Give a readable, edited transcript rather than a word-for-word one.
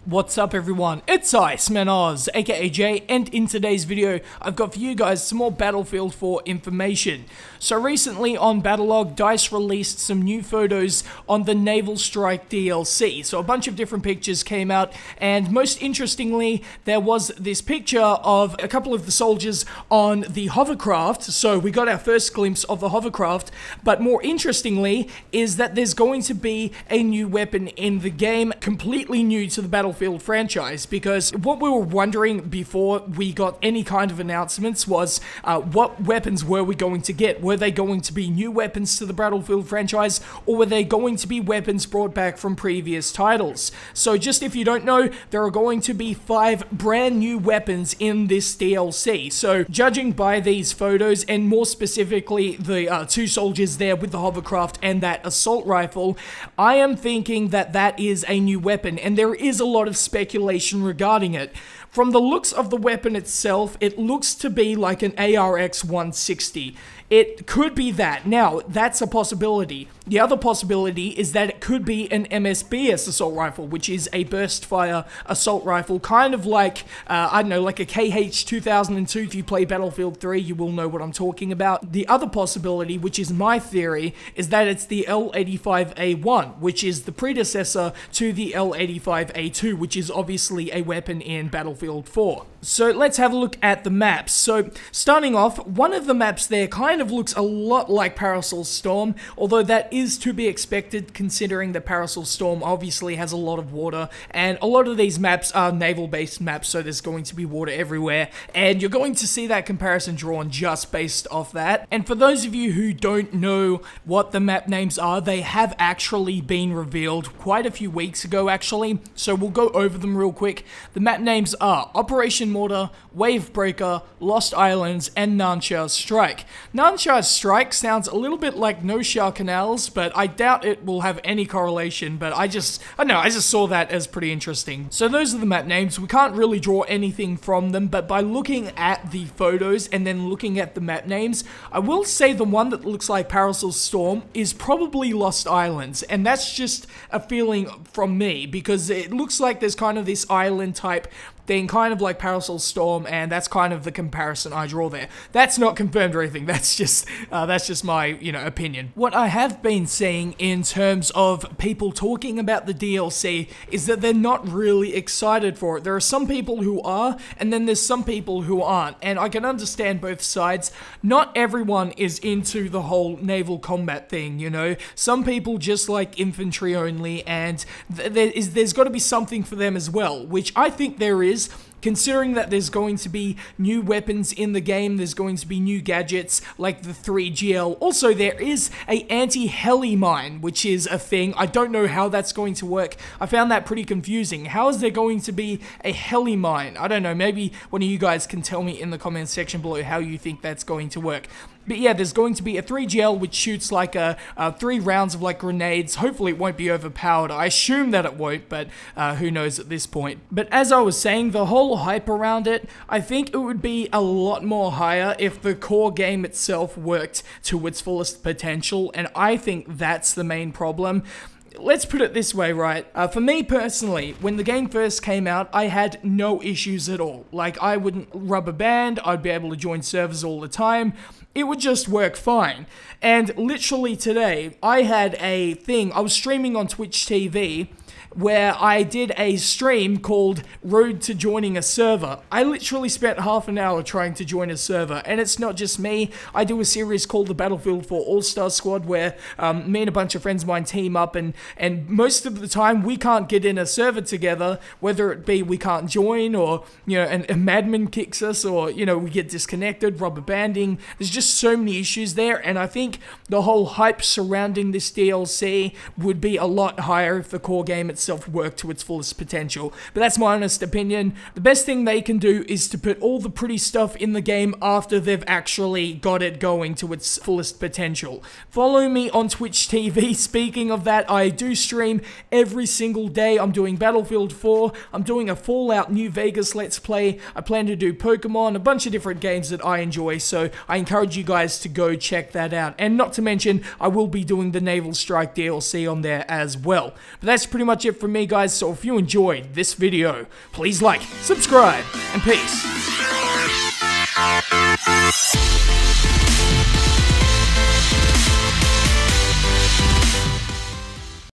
What's up everyone, it's Iceman Oz, aka Jay, and in today's video, I've got for you guys some more Battlefield 4 information. So recently on Battlelog, DICE released some new photos on the Naval Strike DLC. So a bunch of different pictures came out, and most interestingly, there was this picture of a couple of the soldiers on the Hovercraft. So we got our first glimpse of the Hovercraft, but more interestingly is that there's going to be a new weapon in the game, completely new to the Battlefield franchise, because what we were wondering before we got any kind of announcements was what weapons were we going to get? Were they going to be new weapons to the Battlefield franchise, or were they going to be weapons brought back from previous titles? So just if you don't know, there are going to be 5 brand new weapons in this DLC. So judging by these photos, and more specifically the 2 soldiers there with the Hovercraft and that assault rifle, I am thinking that that is a new weapon, and there is a lot of speculation regarding it. From the looks of the weapon itself, it looks to be like an AR160. It could be that. Now, that's a possibility. The other possibility is that it could be an MSBS assault rifle, which is a burst fire assault rifle, kind of like, I don't know, like a KH-2002. If you play Battlefield 3, you will know what I'm talking about. The other possibility, which is my theory, is that it's the L85A1, which is the predecessor to the L85A2, which is obviously a weapon in Battlefield 4. So let's have a look at the maps. So starting off, one of the maps there kind of looks a lot like Parasol Storm, although that is to be expected considering that Parasol Storm obviously has a lot of water, and a lot of these maps are naval-based maps, so there's going to be water everywhere, and you're going to see that comparison drawn just based off that. And for those of you who don't know what the map names are, they have actually been revealed quite a few weeks ago actually, so we'll go over them real quick. The map names are Operation Mortar, Wavebreaker, Lost Islands, and Naval Strike. Naval Strike sounds a little bit like No Shell Canals, but I doubt it will have any correlation, but I just saw that as pretty interesting. So those are the map names. We can't really draw anything from them, but by looking at the photos and then looking at the map names, I will say the one that looks like Parasol Storm is probably Lost Islands, and that's just a feeling from me, because it looks like there's kind of this island type thing, kind of like Parasol Storm, and that's kind of the comparison I draw there. That's not confirmed or anything, that's just my, opinion. What I have been seeing in terms of people talking about the DLC is that they're not really excited for it. There are some people who are, and then there's some people who aren't, and I can understand both sides. Not everyone is into the whole naval combat thing, Some people just like infantry only, and there's got to be something for them as well, which I think there is. Considering that there's going to be new weapons in the game, there's going to be new gadgets like the 3GL. Also, there is a anti-heli mine, which is a thing. I don't know how that's going to work. I found that pretty confusing. How is there going to be a heli mine? I don't know. Maybe one of you guys can tell me in the comments section below how you think that's going to work. But yeah, there's going to be a 3GL which shoots like 3 rounds of like grenades. Hopefully it won't be overpowered. I assume that it won't, but who knows at this point. But as I was saying, the whole hype around it, I think it would be a lot more higher if the core game itself worked to its fullest potential, and I think that's the main problem. Let's put it this way, right? For me personally, when the game first came out, I had no issues at all. Like, I wouldn't rubber band, I'd be able to join servers all the time. It would just work fine. And literally today, I had a thing, I was streaming on Twitch TV, where I did a stream called Road to Joining a Server. I literally spent half an hour trying to join a server, and it's not just me. I do a series called the Battlefield 4 All-Star Squad, where me and a bunch of friends of mine team up, and most of the time we can't get in a server together, whether it be we can't join, or, a madman kicks us, or, we get disconnected, rubber banding. There's just so many issues there, and I think the whole hype surrounding this DLC would be a lot higher if the core game itself work to its fullest potential. But that's my honest opinion. The best thing they can do is to put all the pretty stuff in the game after they've actually got it going to its fullest potential. Follow me on Twitch TV. Speaking of that, I do stream every single day. I'm doing Battlefield 4, I'm doing a Fallout New Vegas Let's Play, I plan to do Pokemon, a bunch of different games that I enjoy, so I encourage you guys to go check that out. And not to mention, I will be doing the Naval Strike DLC on there as well. But that's pretty much it it from me, guys, so if you enjoyed this video, please like, subscribe, and peace.